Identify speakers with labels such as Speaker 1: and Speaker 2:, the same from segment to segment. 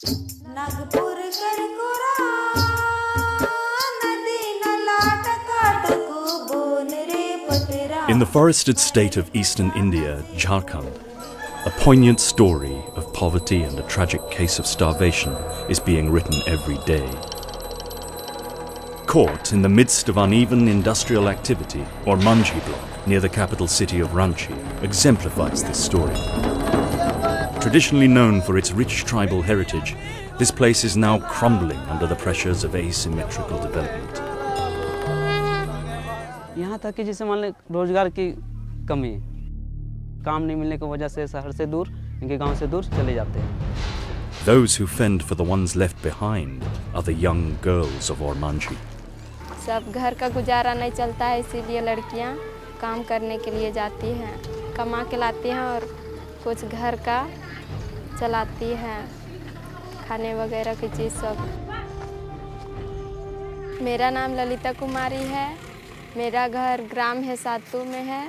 Speaker 1: In the forested state of eastern India, Jharkhand, a poignant story of poverty and a tragic case of starvation is being written every day. Caught in the midst of uneven industrial activity, Ormanjhi block, near the capital city of Ranchi, exemplifies this story. Traditionally known for its rich tribal heritage, this place is now crumbling under the pressures of asymmetrical development.
Speaker 2: यहाँ तक कि जैसे मान लें रोजगार की कमी, काम नहीं मिलने की वजह से शहर से दूर, इनके गांव से दूर चले जाते हैं.
Speaker 1: Those who fend for the ones left behind are the young girls of Ormanjhi.
Speaker 3: सब घर का गुजारा नहीं चलता है, इसीलिए लड़कियां काम करने के लिए जाती हैं, कमा के लाती हैं और कुछ घर का चलाती हैं, खाने वगैरह की चीज़ सब. मेरा नाम ललिता कुमारी है. मेरा घर ग्राम है सातू में है.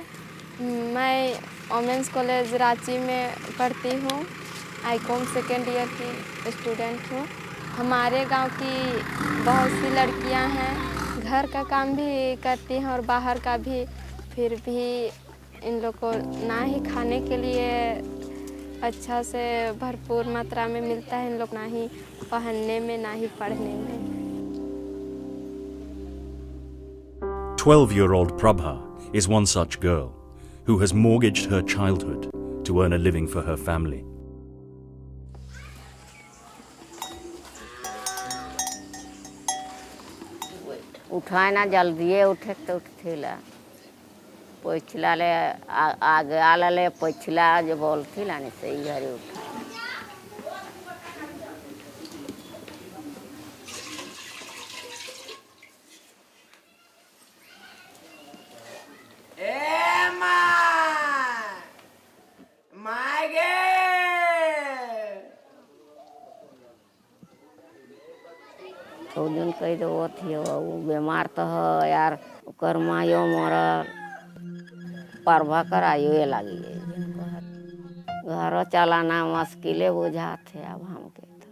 Speaker 3: मैं वोमेंस कॉलेज रांची में पढ़ती हूँ. आईकॉम सेकेंड ईयर की स्टूडेंट हूँ. हमारे गांव की बहुत सी लड़कियां हैं, घर का काम भी करती हैं और बाहर का भी. फिर भी इन लोग को ना ही खाने के लिए अच्छा से भरपूर मात्रा में मिलता है, इन लोग ना ही पहनने में ना ही पढ़ने में.
Speaker 1: 12-year-old Prabha is one such girl who has mortgaged her childhood to earn a living for her family.
Speaker 4: उठाए ना जल्दी उठे तो उठथिला पछिला ले आगे आला ले पछिला जो बोलथिला ने से घरे उठा. तो दिन कह दो थी वो बीमार तो है यार, कर मायो मोरा परभा करायो ये लगी घर चलाना मुश्किल बुझा थे. अब हमके तो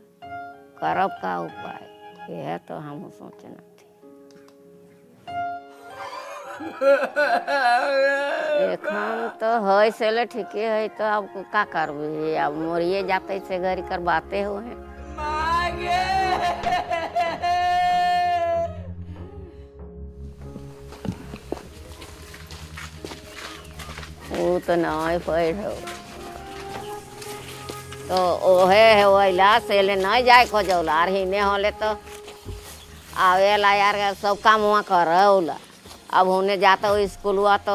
Speaker 4: करब का उपाय ये है तो हम सोचना थे. एखन तो है से ठीक है तो अब का करबे, अब मोरिए जाते से घर कर बातें हुए हैं. वो तो नहीं पढ़ो तो ओहे वैला से ले नहीं जाए खोजौलार ही ने होले तो आवेला यार सब काम वहाँ करौला. अब उन्हें जाता हो स्कूल हुआ तो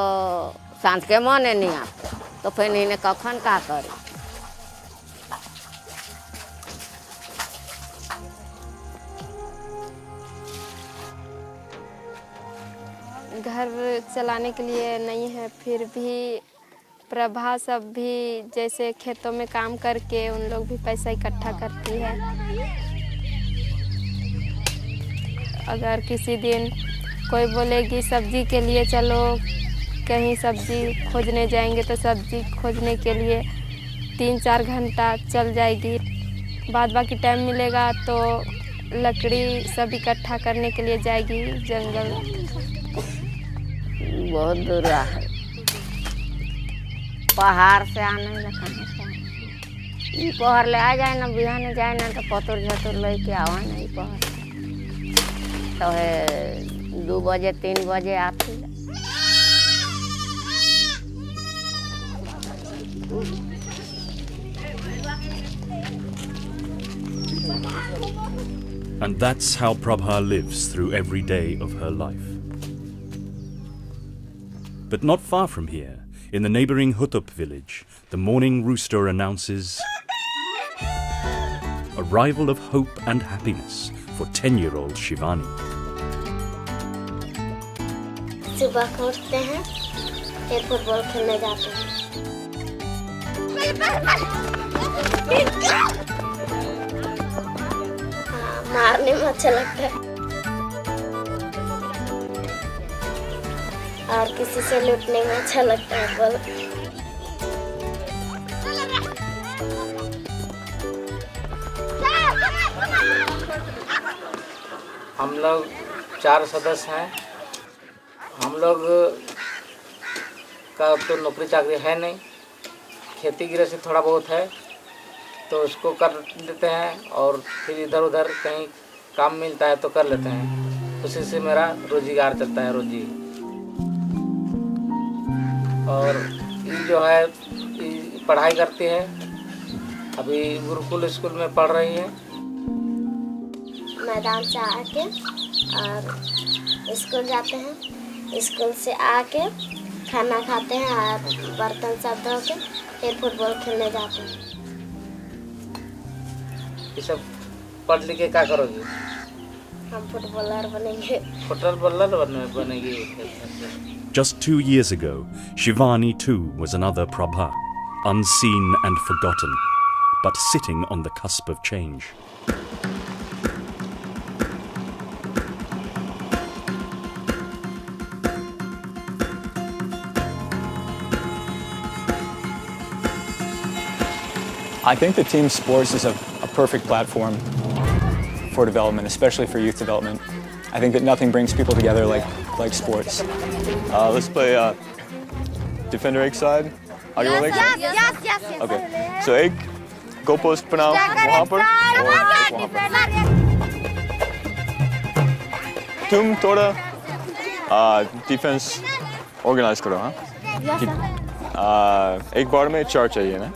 Speaker 4: सांझ के मने नहीं आता तो फिर इन्हें कखन का करे.
Speaker 3: घर चलाने के लिए नहीं है, फिर भी प्रभा सब भी जैसे खेतों में काम करके उन लोग भी पैसा इकट्ठा करती है. अगर किसी दिन कोई बोलेगी सब्जी के लिए चलो कहीं सब्जी खोजने जाएंगे तो सब्जी खोजने के लिए 3-4 घंटा चल जाएगी. बाद बाकी टाइम मिलेगा तो लकड़ी सब इकट्ठा करने के लिए जाएगी जंगल.
Speaker 4: बहुत दूर है, पहाड़ से आने लगा. पहाड़ ले आ जाए ना बिहान जाए ना तो पतुर झतुर लेके आवा नहीं. पहाड़ तो है 2 बजे 3 बजे आती.
Speaker 1: And that's how Prabha lives through every day of her life. But not far from here, in the neighboring Hutup village, the morning rooster announces arrival of hope and happiness for 10-year-old Shivani.
Speaker 5: सुबह को उठते हैं, फिर football खेलने जाते हैं. मारने में अच्छा लगता है और किसी से लूटने में अच्छा लगता है. बल
Speaker 6: हम लोग 4 सदस्य हैं। हम लोग का तो नौकरी चाकरी है नहीं, खेती गृहस्थी थोड़ा बहुत है तो उसको कर लेते हैं और फिर इधर उधर कहीं काम मिलता है तो कर लेते हैं। उसी से मेरा रोजगार चलता है, रोजी। और ये जो है ये पढ़ाई करती है, अभी गुरुकुल स्कूल में पढ़ रही है।
Speaker 5: मैदान से आके और स्कूल जाते हैं, स्कूल से आके खाना खाते हैं और बर्तन सब धो के फिर फुटबॉल खेलने जाते हैं।
Speaker 6: ये सब पढ़ लिख के क्या करोगे?
Speaker 5: हम फुटबॉलर बनेंगे।
Speaker 6: फुटबॉलर बनेगी।
Speaker 1: Just 2 years ago, Shivani too was another Prabha, unseen and forgotten, but sitting on the cusp of change.
Speaker 7: I think that team sports is a perfect platform for development, especially for youth development. I think that nothing brings people together like sports. Let's play defender egg side. Are you on egg side?
Speaker 3: Yes.
Speaker 7: Okay. So egg, goalpost बनाओ वहाँ पर और वहाँ पर. तुम थोड़ा defense organize करो हाँ. एक बार में 4 चाहिए ना.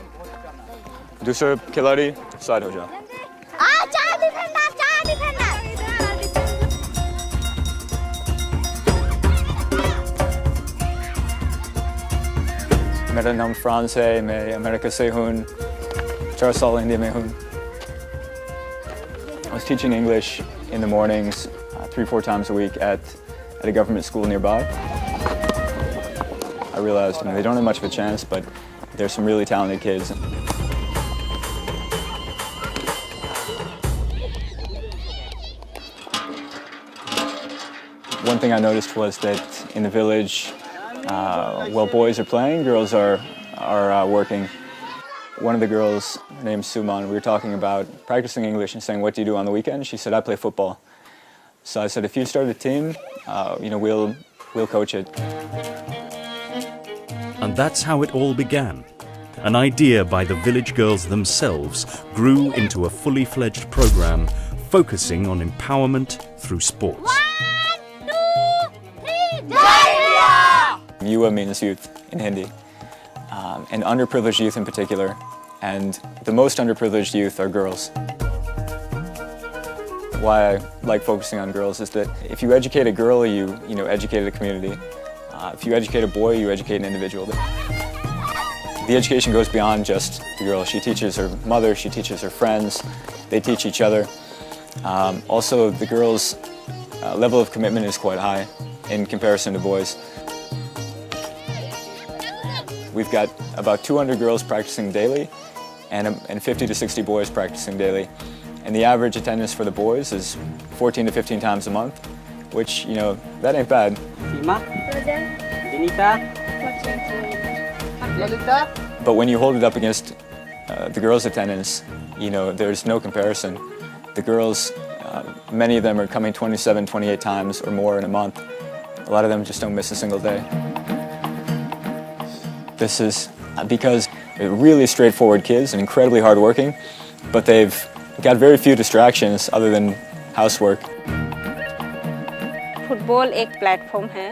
Speaker 7: दूसरा खिलाड़ी साइड हो जाओ.
Speaker 3: चार डिफेंडर.
Speaker 7: मेरा नाम फ्रांस है, मैं अमेरिका से हूँ, 4 साल इंडिया में हूँ. I was teaching English in the mornings 3-4 times a week at a government school nearby. I realized they don't have much of a chance, but there's some really talented kids. One thing I noticed was that in the village, while boys are playing, girls are working. One of the girls, her name's Suman, we were talking about practicing English and saying, what do you do on the weekend? She said, I play football. So I said, if you start a team, we'll coach it.
Speaker 1: And that's how it all began. An idea by the village girls themselves grew into a fully fledged program focusing on empowerment through sports.
Speaker 7: Yuva means youth in Hindi, and underprivileged youth in particular. And the most underprivileged youth are girls. Why I like focusing on girls is that if you educate a girl, you educate a community. If you educate a boy, you educate an individual. The education goes beyond just the girl. She teaches her mother, she teaches her friends, they teach each other. Also, the girls' level of commitment is quite high in comparison to boys. We've got about 200 girls practicing daily and 50 to 60 boys practicing daily. And the average attendance for the boys is 14 to 15 times a month, which, that ain't bad. But when you hold it up against the girls' attendance, there's no comparison. The girls, many of them are coming 27, 28 times or more in a month. A lot of them just don't miss a single day. This is because they're really straightforward kids and incredibly hardworking, but they've got very few distractions other than housework.
Speaker 8: Football एक platform है।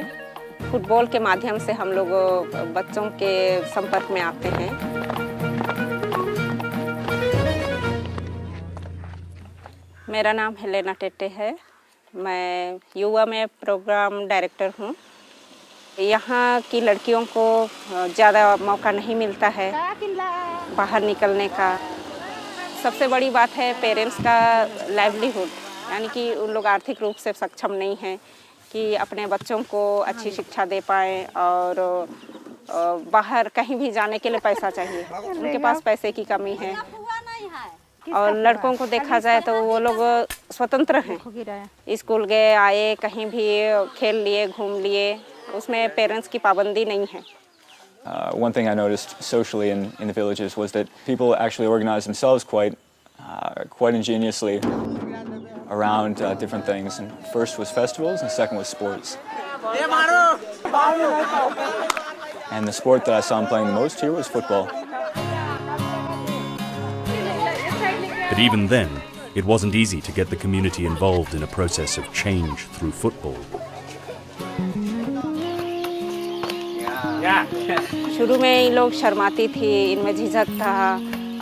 Speaker 8: Football के माध्यम से हम लोग बच्चों के संपर्क में आते हैं। मेरा नाम हेलेना टेटे है। मैं युवा में प्रोग्राम डायरेक्टर हूँ। यहाँ की लड़कियों को ज़्यादा मौका नहीं मिलता है बाहर निकलने का। सबसे बड़ी बात है पेरेंट्स का लाइवलीहुड, यानी कि उन लोग आर्थिक रूप से सक्षम नहीं हैं कि अपने बच्चों को अच्छी शिक्षा दे पाएँ और बाहर कहीं भी जाने के लिए पैसा चाहिए। उनके पास पैसे की कमी है। और लड़कों को देखा जाए तो वो लोग स्वतंत्र हैं। स्कूल गए आए, कहीं भी खेल लिए, घूम लिए, उसमें पेरेंट्स की पाबंदी नहीं है।
Speaker 7: One thing I noticed socially in the villages was that people actually organize themselves quite ingeniously. around different things. And first was festivals, and second was sports. And the sport that I saw him playing the most here was football.
Speaker 1: But even then, it wasn't easy to get the community involved in a process of change through football.
Speaker 8: शुरू में ये लोग शर्माती थी, इनमें झिझक था,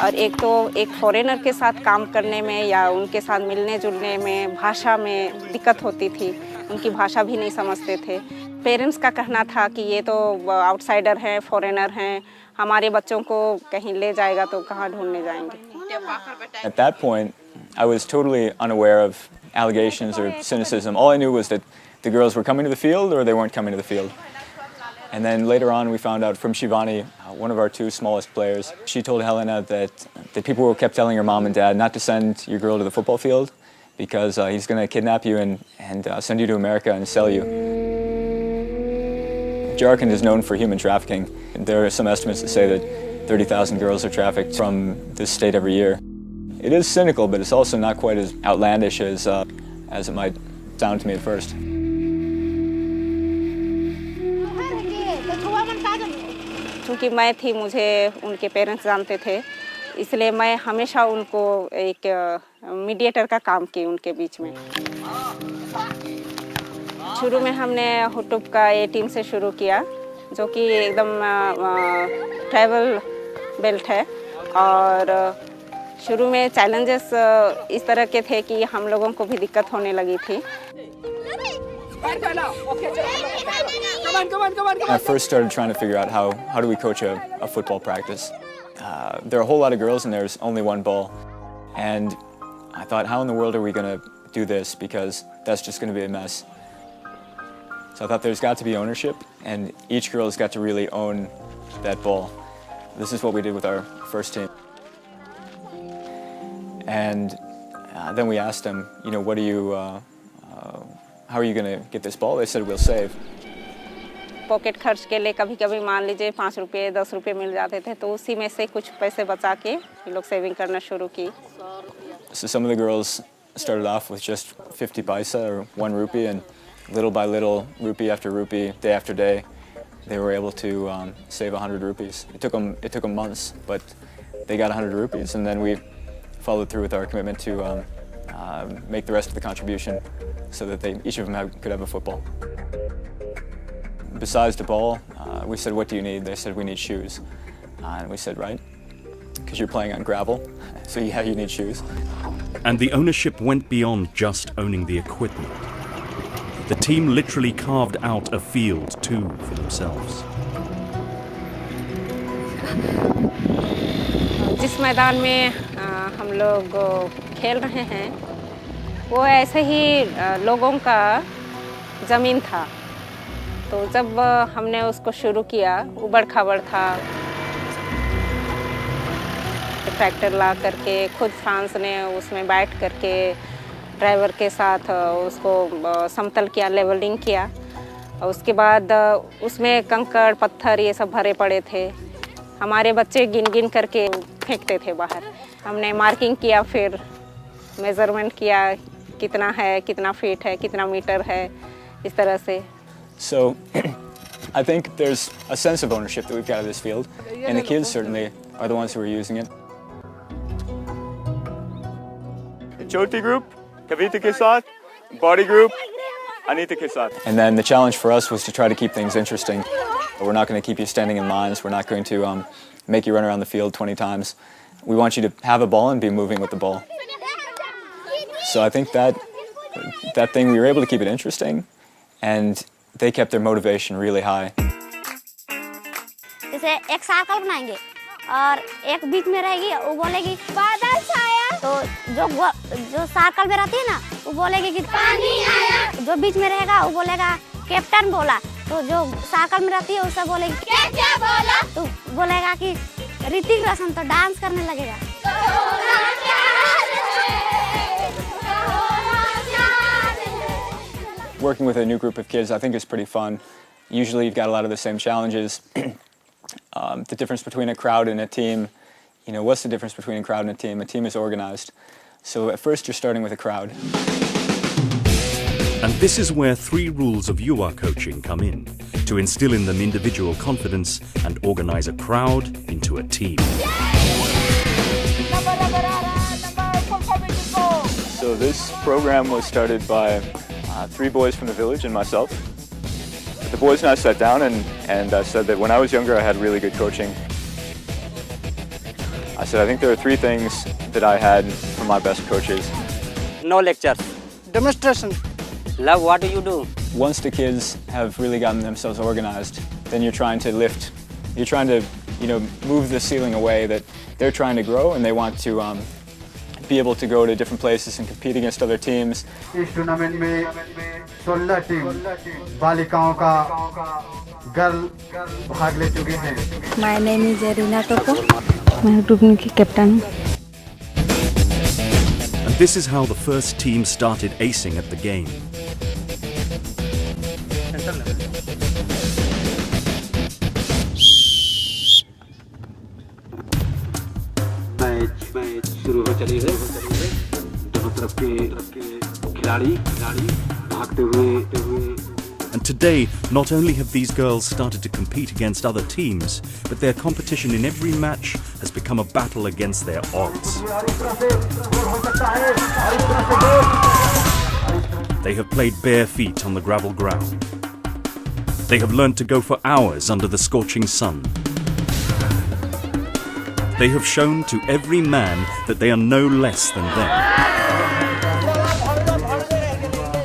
Speaker 8: और एक तो एक फॉरेनर के साथ काम करने में या उनके साथ मिलने जुलने में भाषा में दिक्कत होती थी, उनकी भाषा भी नहीं समझते थे। पेरेंट्स का कहना था कि ये तो आउटसाइडर हैं, फॉरेनर हैं, हमारे बच्चों को कहीं ले जाएगा तो कहाँ ढूंढने जाएंगे।
Speaker 7: At that point, I was totally unaware of allegations or cynicism. All I knew was that the girls were coming to the field or they weren't coming to the field. And then later on we found out from Shivani, one of our two smallest players, she told Helena that people kept telling her mom and dad not to send your girl to the football field because he's going to kidnap you and send you to America and sell you. Jharkhand is known for human trafficking. There are some estimates that say that 30,000 girls are trafficked from this state every year. It is cynical, but it's also not quite as outlandish as it might sound to me at first.
Speaker 8: क्योंकि मैं थी, मुझे उनके parents जानते थे, इसलिए मैं हमेशा उनको एक मीडिएटर का काम की उनके बीच में। शुरू में हमने हुटुप का ये टीम से शुरू किया, जो कि एकदम ट्रैवल बेल्ट है, और शुरू में चैलेंजेस इस तरह के थे कि हम लोगों को भी दिक्कत होने लगी थी।
Speaker 7: I first started trying to figure out how do we coach a football practice. There are a whole lot of girls and there's only one ball. And I thought, how in the world are we going to do this? Because that's just going to be a mess. So I thought there's got to be ownership and each girl's got to really own that ball. This is what we did with our first team. And then we asked them, you know, what do you, how are you going to get this ball? They said, we'll save.
Speaker 8: Pocket खर्च के लिए कभी-कभी मान लीजिए 5 रुपये 10 रुपये मिल जाते थे, तो उसी में से कुछ पैसे बचा के ये लोग सेविंग करना शुरू की।
Speaker 7: So some of the girls started off with just 50 paisa or 1 rupee, and little by little, rupee after rupee, day after day, they were able to save 100 rupees. It took them months, but they got 100 rupees, and then we followed through with our commitment to make the rest of the contribution so that each of them could have a football. Besides the ball, we said, what do you need? They said, we need shoes. And we said, right, because you're playing on gravel, so yeah, you need shoes.
Speaker 1: And the ownership went beyond just owning the equipment. The team literally carved out a field too for themselves.
Speaker 8: जिस मैदान में हम लोग खेल रहे हैं, वो ऐसे ही लोगों का ज़मीन था। तो जब हमने उसको शुरू किया, उबड़-खाबड़ था। ट्रैक्टर ला करके खुद फ्रांस ने उसमें बैठ करके ड्राइवर के साथ उसको समतल किया, लेवलिंग किया, और उसके बाद उसमें कंकड़ पत्थर ये सब भरे पड़े थे। हमारे बच्चे गिन-गिन करके फेंकते थे बाहर। हमने मार्किंग किया, फिर मेजरमेंट किया, कितना है, कितना फीट है, कितना मीटर है, इस तरह से।
Speaker 7: So I think there's a sense of ownership that we've got of this field, and the kids certainly are the ones who are using it.
Speaker 9: Choti group, Kavita ke saath, body group, Anita ke saath.
Speaker 7: And then the challenge for us was to try to keep things interesting. We're not going to keep you standing in lines. We're not going to make you run around the field 20 times. We want you to have a ball and be moving with the ball. So I think that thing, we were able to keep it interesting, and they kept their motivation really high.
Speaker 10: जैसे एक circle बनाएंगे और एक बीच में रहेगी, वो बोलेगी बादल छाया, तो जो सर्कल में रहती है ना, वो बोलेगी कि पानी आया, जो बीच में रहेगा वो बोलेगा कैप्टन बोला, तो जो सर्कल में रहती है उससे बोलेगी क्या बोला, तो बोलेगा कि ऋतिक रोशन, तो डांस करने लगेगा।
Speaker 7: Working with a new group of kids, I think, is pretty fun. Usually you've got a lot of the same challenges. The difference between a crowd and a team, you know, what's the difference between a crowd and a team? A team is organized. So at first you're starting with a crowd.
Speaker 1: And this is where 3 rules of Yuwa coaching come in, to instill in them individual confidence and organize a crowd into a team.
Speaker 7: So this program was started by 3 boys from the village and myself. The boys and I sat down and I said that when I was younger I had really good coaching. I said I think there are 3 things that I had from my best coaches.
Speaker 2: No lectures. Demonstration. Love, what do you do?
Speaker 7: Once the kids have really gotten themselves organized, then you're trying to move the ceiling away that they're trying to grow and they want to be able to go to different places and compete against other teams.
Speaker 11: इस tournament में 16 team बालिकाओं का girl भाग ले चुके हैं.
Speaker 12: My name is Rina Topo. मैं group की कैप्टन हूँ.
Speaker 1: And this is how the first team started acing at the game.
Speaker 13: Match शुरू हो चली है. दोनों तरफ के खिलाड़ी भागते हुए.
Speaker 1: And today, not only have these girls started to compete against other teams, but their competition in every match has become a battle against their odds. They have played bare feet on the gravel ground. They have learned to go for hours under the scorching sun. They have shown to every man that they are no less than them.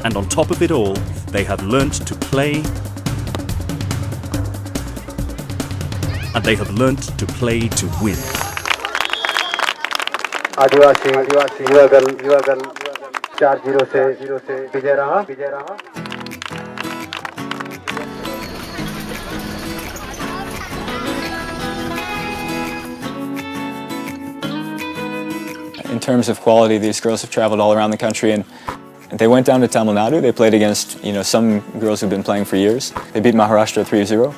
Speaker 1: And on top of it all, they have learnt to play, and they have learnt to play to win.
Speaker 11: आदिवासी युवा दल 4-0 से विजय रहा.
Speaker 7: In terms of quality, these girls have traveled all around the country and they went down to Tamil Nadu. They played against, some girls who've been playing for years. They beat Maharashtra 3-0.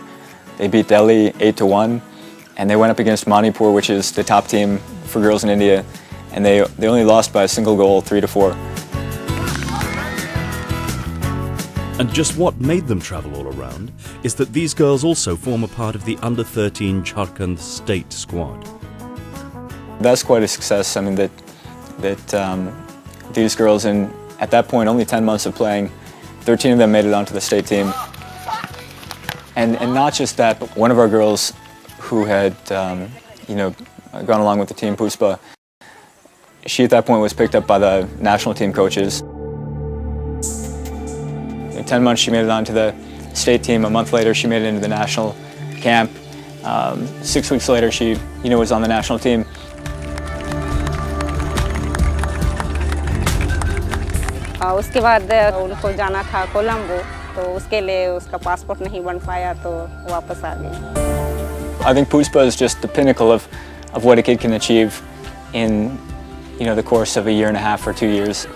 Speaker 7: They beat Delhi 8-1. And they went up against Manipur, which is the top team for girls in India. And they only lost by a single goal, 3-4.
Speaker 1: And just what made them travel all around is that these girls also form a part of the under-13 Jharkhand state squad.
Speaker 7: That's quite a success. I mean, that these girls, at that point, only 10 months of playing, 13 of them made it onto the state team. And not just that, but one of our girls who had, gone along with the team, Puspa, she at that point was picked up by the national team coaches. In 10 months, she made it onto the state team. A month later, she made it into the national camp. 6 weeks later, she, was on the national team.
Speaker 8: उसके बाद उनको जाना था कोलंबो, तो उसके लिए उसका passport नहीं बन पाया, तो वापस आ गई.
Speaker 7: I think Puspa is just the pinnacle of what a kid can achieve in, the course of a year and a half or 2 years.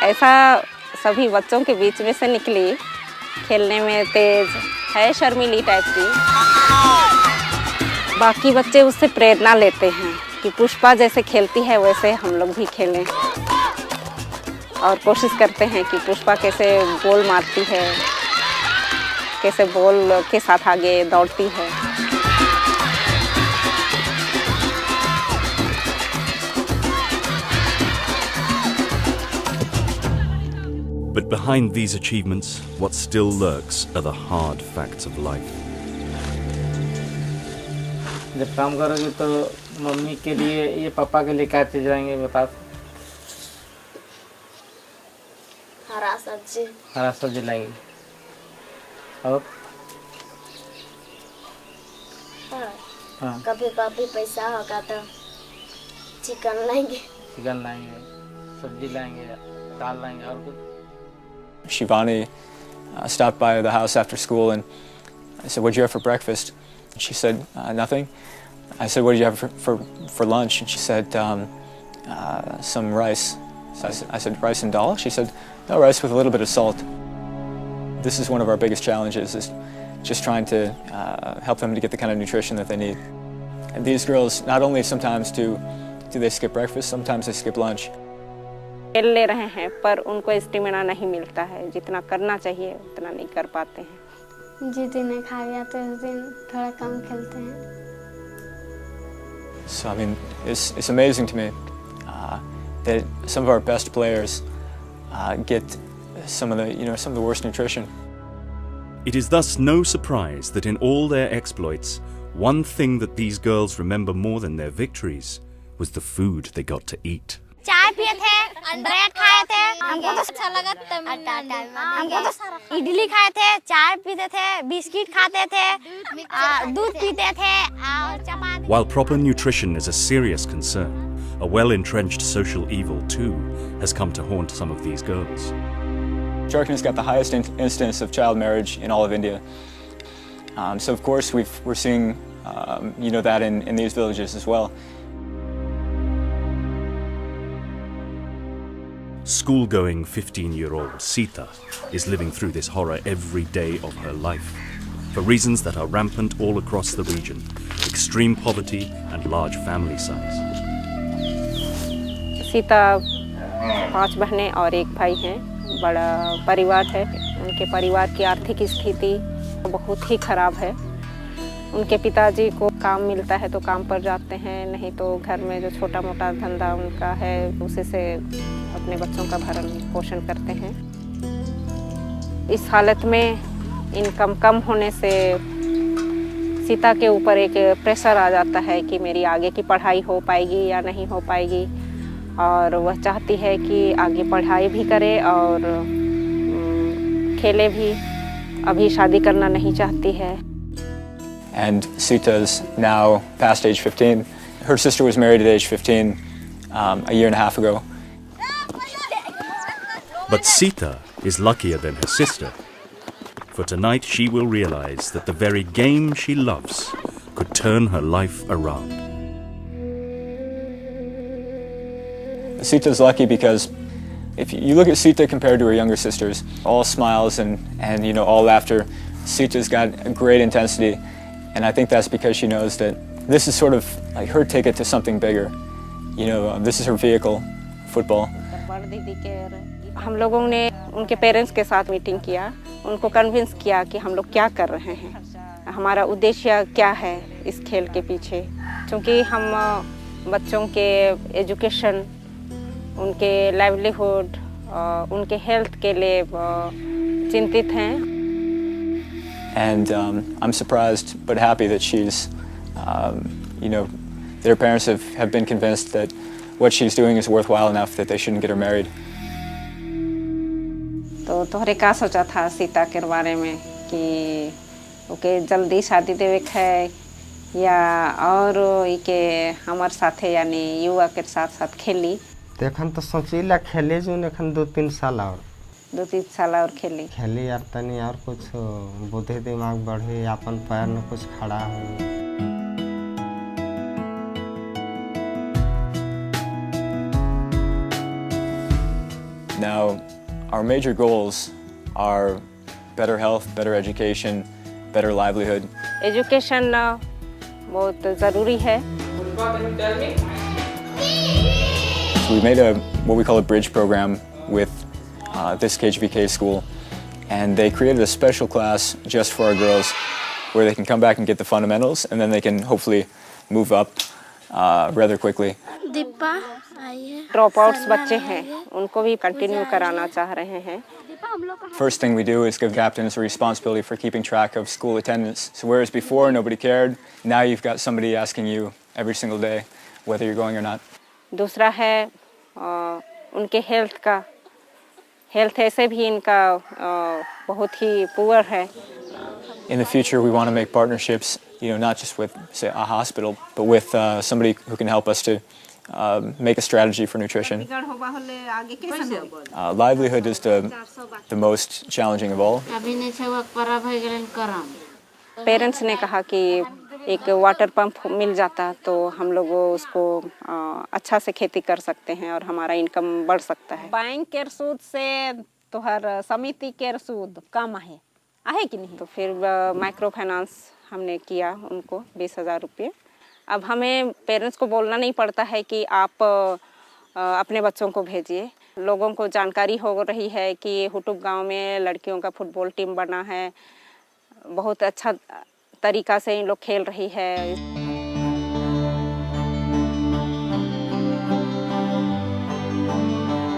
Speaker 8: ऐसा सभी बच्चों के बीच में से निकली, खेलने में तेज है, शर्मीली टाइप की. बाकी बच्चे उससे प्रेरणा लेते हैं कि पुष्पा जैसे खेलती है वैसे हम लोग भी खेलें, और कोशिश करते हैं कि पुष्पा कैसे बॉल मारती है, कैसे बॉल के साथ आगे दौड़ती है.
Speaker 1: But behind these achievements, what still lurks are the hard facts of life.
Speaker 6: जब काम करोगे तो मम्मी के लिए ये पापा के लिए क्या चीज लाएंगे बता. हरा सब्जी लाएंगे. और
Speaker 5: कभी पैसा होगा तो चिकन लाएंगे.
Speaker 6: सब्जी लाएंगे, दाल लाएंगे. और कुछ.
Speaker 7: Shivani stopped by the house after school and I said, "What'd you have for breakfast?" And she said, "Nothing." I said, "What did you have for lunch?" And she said, "Some rice." So I said, "Rice and dal?" She said, "No, rice with a little bit of salt." This is one of our biggest challenges, is just trying to help them to get the kind of nutrition that they need. And these girls not only sometimes do do they skip breakfast? Sometimes they skip lunch.
Speaker 8: खेल ले रहे हैं पर उनको stamina नहीं मिलता है, जितना करना चाहिए उतना नहीं कर पाते हैं।
Speaker 5: जिस दिन खा गया तो उस दिन थोड़ा कम खेलते हैं।
Speaker 7: So I mean, it's amazing to me that some of our best players get some of the worst nutrition.
Speaker 1: It is thus no surprise that in all their exploits, one thing that these girls remember more than their victories was the food they got to eat.
Speaker 10: चाय पिए थे, bread खाए थे, हमको तो अच्छा लगा। हमको तो इडली खाए थे, चाय पीते थे, बिस्किट खाते थे, दूध पीते थे और चपाती।
Speaker 1: While proper nutrition is a serious concern, a well-entrenched social evil too has come to haunt some of these girls.
Speaker 7: Jharkhand has got the highest incidence of child marriage in all of India. So of course we're seeing that in these villages as well.
Speaker 1: School-going 15-year-old Sita is living through this horror every day of her life, for reasons that are rampant all across the region: extreme poverty and large family size.
Speaker 8: Sita 5 बहनें और 1 भाई हैं, बड़ा परिवार है। उनके परिवार की आर्थिक स्थिति बहुत ही खराब है। उनके पिताजी को काम मिलता है तो काम पर जाते हैं, नहीं तो घर में जो छोटा मोटा धंधा उनका है उसी से अपने बच्चों का भरण पोषण करते हैं। इस हालत में इनकम कम होने से सीता के ऊपर एक प्रेशर आ जाता है कि मेरी आगे की पढ़ाई हो पाएगी या नहीं हो पाएगी, और वह चाहती है कि आगे पढ़ाई भी करे और खेले भी। अभी शादी करना नहीं चाहती है।
Speaker 7: And Sita's now past age 15. Her sister was married at age 15 a year and a half ago.
Speaker 1: But Sita is luckier than her sister, for tonight she will realize that the very game she loves could turn her life around.
Speaker 7: Sita's lucky because if you look at Sita compared to her younger sisters, all smiles and all laughter, Sita's got a great intensity, and I think that's because she knows that this is sort of like her ticket to something bigger. This is her vehicle, football.
Speaker 8: हम लोगों ने उनके parents के साथ meeting किया, उनको convince किया कि हम लोग क्या कर रहे हैं, हमारा उद्देश्य क्या है इस खेल के पीछे। क्योंकि हम बच्चों के एजुकेशन, उनके लाइवलीहुड, उनके हेल्थ के लिए चिंतित हैं।
Speaker 7: And I'm surprised but happy that she's, their parents have been convinced that what she's doing is worthwhile enough that they shouldn't get her married.
Speaker 8: तो तोहरे का सोचा था सीता के बारे में कि ओके जल्दी शादी देवे है या और इके हमारे साथे यानी युवा के साथ खेली?
Speaker 14: देखन तो सोचिला खेले जो एखन 2-3 साल और
Speaker 8: 2-3 साल और खेली
Speaker 14: यार तनी और कुछ बुद्धि दिमाग बढ़े, अपन पैर में कुछ खड़ा हो।
Speaker 7: Now, our major goals are better health, better education, better livelihood.
Speaker 8: Education बहुत ज़रूरी है।
Speaker 7: So we made what we call a bridge program with this KGVK school, and they created a special class just for our girls where they can come back and get the fundamentals, and then they can hopefully move up rather quickly.
Speaker 8: Dropouts बच्चे हैं, उनको भी continue कराना चाह रहे हैं।
Speaker 7: First thing we do is give captains the responsibility for keeping track of school attendance. So whereas before nobody cared, now you've got somebody asking you every single day whether you're going or not.
Speaker 8: दूसरा है उनके health का, health ऐसे भी इनका बहुत ही poor है।
Speaker 7: In the future we want to make partnerships, not just with say a hospital, but with somebody who can help us to make a strategy for nutrition. Livelihood is the most challenging of all.
Speaker 8: Parents ने कहा कि एक water pump मिल जाता तो हम लोग उसको अच्छा से खेती कर सकते हैं और हमारा इनकम बढ़ सकता है। बैंक के सूद से तो हर समिति के सूद कम है कि नहीं? तो फिर माइक्रो फाइनेंस हमने किया उनको 20,000 रुपये, अब हमें पेरेंट्स को बोलना नहीं पड़ता है कि आप अपने बच्चों को भेजिए। लोगों को जानकारी हो रही है कि हुटुप गांव में लड़कियों का फुटबॉल टीम बना है, बहुत अच्छा तरीका से इन लोग खेल रही है।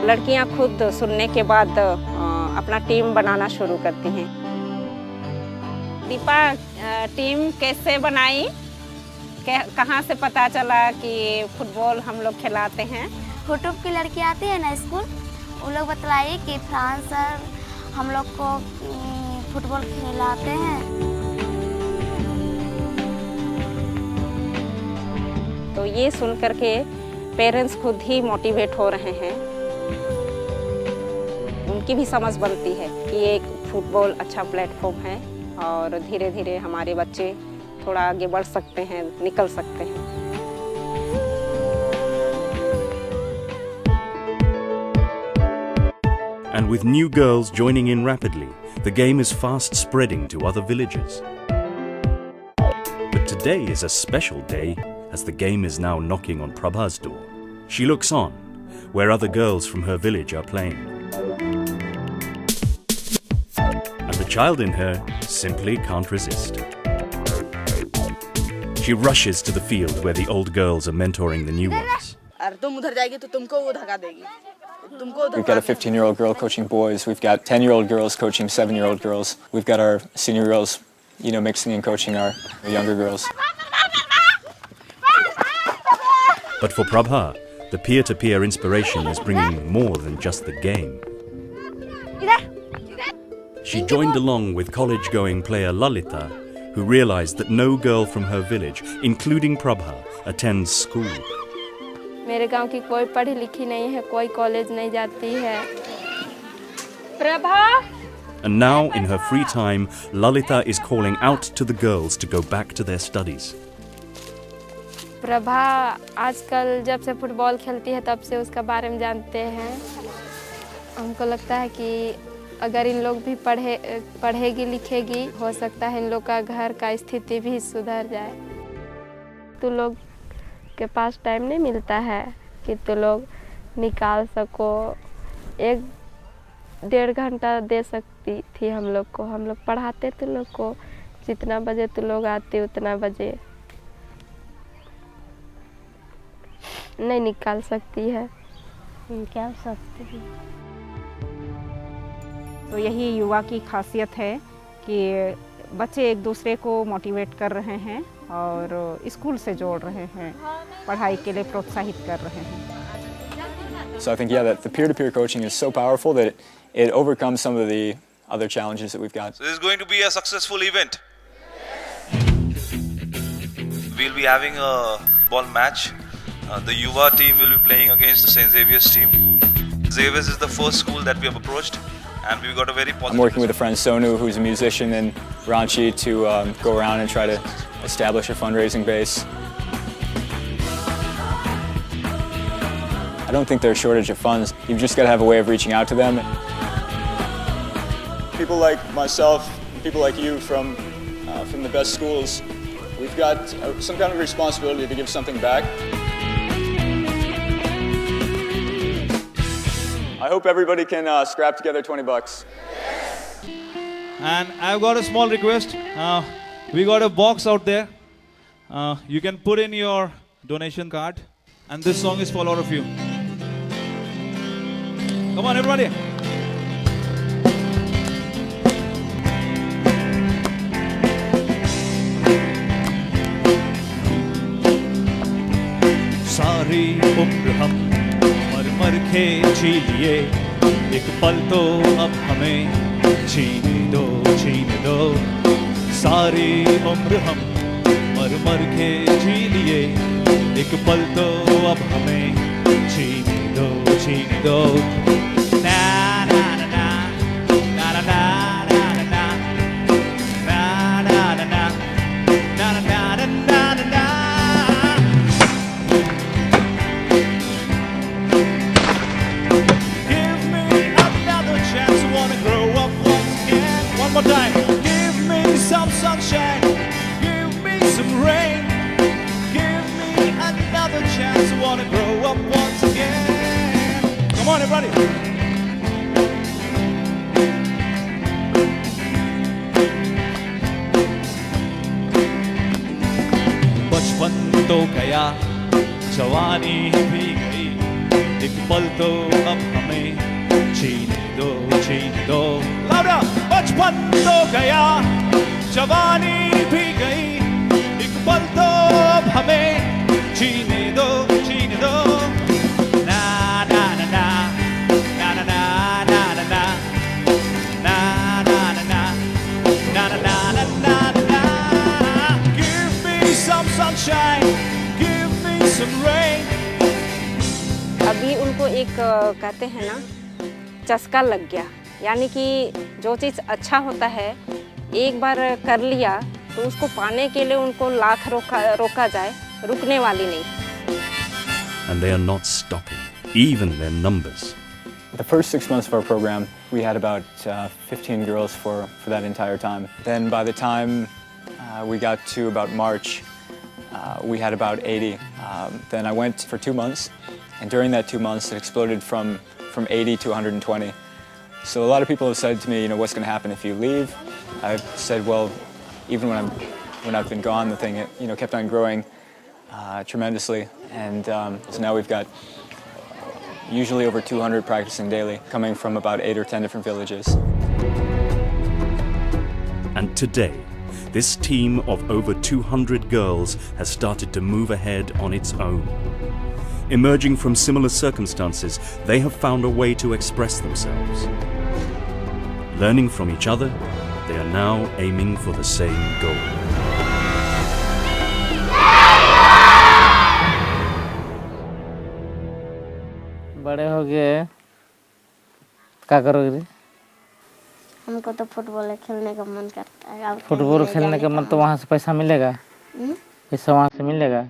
Speaker 8: लड़कियां खुद सुनने के बाद अपना टीम बनाना शुरू करती हैं। दीपा, टीम कैसे बनाई? कहाँ से पता चला कि फुटबॉल हम लोग खिलाते हैं?
Speaker 10: हुटुप की लड़की आती है ना स्कूल, वो लोग बतलाई कि फ्रांस सर हम लोग को फुटबॉल खिलाते हैं।
Speaker 8: तो ये सुन करके पेरेंट्स खुद ही मोटिवेट हो रहे हैं। उनकी भी समझ बनती है कि एक फुटबॉल अच्छा प्लेटफॉर्म है और धीरे धीरे हमारे बच्चे थोड़ा आगे बढ़ सकते हैं, निकल सकते हैं।
Speaker 1: And with new girls joining in rapidly, the game is fast spreading to other villages. But today is a special day as the game is now knocking on Prabha's door. She looks on, where other girls from her village are playing. And the child in her simply can't resist. She rushes to the field where the old girls are mentoring the new ones.
Speaker 7: We've got a 15-year-old girl coaching boys. We've got 10-year-old girls coaching 7-year-old girls. We've got our senior girls, mixing and coaching our younger girls.
Speaker 1: But for Prabha, the peer-to-peer inspiration is bringing more than just the game. She joined along with college-going player Lalita, who realized that no girl from her village, including Prabha, attends school.
Speaker 3: मेरे गांव की कोई पढ़ी लिखी नहीं है, कोई college नहीं जाती है। Prabha!
Speaker 1: And now, in her free time, Lalita is calling out to the girls to go back to their studies.
Speaker 3: Prabha आजकल जब से फुटबॉल खेलती है तब से उसका बारे में जानते हैं। हमको लगता है कि अगर इन लोग भी पढ़ेगी लिखेगी, हो सकता है इन लोग का घर का स्थिति भी सुधर जाए। तो लोग के पास टाइम नहीं मिलता है कि तो लोग निकाल सको, 1-1.5 घंटा दे सकती थी हम लोग को। हम लोग पढ़ाते तो लोग को, जितना बजे तो लोग आते उतना बजे नहीं निकाल सकती है।
Speaker 10: निकाल सकती है।
Speaker 8: तो यही युवा की खासियत है कि बच्चे एक दूसरे को मोटिवेट कर रहे हैं और स्कूल से जोड़ रहे हैं, पढ़ाई के लिए प्रोत्साहित कर रहे हैं।
Speaker 7: So I think, that the peer-to-peer coaching is so powerful that it overcomes some of the other challenges that we've got.
Speaker 15: So this is going to be a successful event. We'll be having a ball match. The Yuva team will be playing against the St. Xavier's team. Xavier's is the first school that we have approached, and we've got a very positive.
Speaker 7: I'm working with a friend Sonu, who's a musician in Ranchi, to go around and try to establish a fundraising base. I don't think there's a shortage of funds. You've just got to have a way of reaching out to them.
Speaker 9: People like myself, people like you from the best schools, we've got some kind of responsibility to give something back. I hope everybody can scrap together $20.
Speaker 16: And I've got a small request. We got a box out there. You can put in your donation card. And this song is for all of you. Come on, everybody. सारी उम्र हम मर मर के जी लिए, एक पल तो अब हमें जीने दो। सारी उम्र हम मर मर के जी लिए, एक पल तो अब हमें जीने दो। ना ना ना ना ना ना ना ना ना ना ना ना ना ना ना ना। Give me another chance, wanna grow up once again. One more time. Give me some sunshine, give me some rain, give जवानी भी गई, एक पल तो अब हमें जीने दो, जीने दो। लाउडा, बचपन तो गया, जवानी भी गई, एक पल तो अब हमें जीने दो, जीने दो। ना ना ना ना ना ना ना ना ना ना na na na na na na na na na. Give me some sunshine, give me some rain.
Speaker 8: अभी उनको एक कहते हैं ना चस्का लग गया, यानी कि जो चीज़ अच्छा होता है एक बार कर लिया तो उसको पाने के लिए उनको लाख रोका जाए, रुकने वाली नहीं।
Speaker 1: And they are not stopping, even their numbers.
Speaker 7: The first 6 months of our program, we had about 15 girls for that entire time. Then by the time we got to about March, we had about 80. Then I went for 2 months, and during that 2 months, it exploded from 80 to 120. So a lot of people have said to me, you know, what's going to happen if you leave? I've said, well, even when I've been gone, the thing, you know, kept on growing tremendously, and so now we've got usually over 200 practicing daily, coming from about 8 or 10 different villages.
Speaker 1: And today, this team of over 200 girls has started to move ahead on its own. Emerging from similar circumstances, they have found a way to express themselves. Learning from each other, they are now aiming for the same goal.
Speaker 17: बड़े हो गए क्या करोगे?
Speaker 5: हमको तो football खेलने का मन करता है।
Speaker 17: फुटबॉल खेलने का मन तो वहाँ से पैसा मिलेगा? पैसा वहाँ से मिलेगा?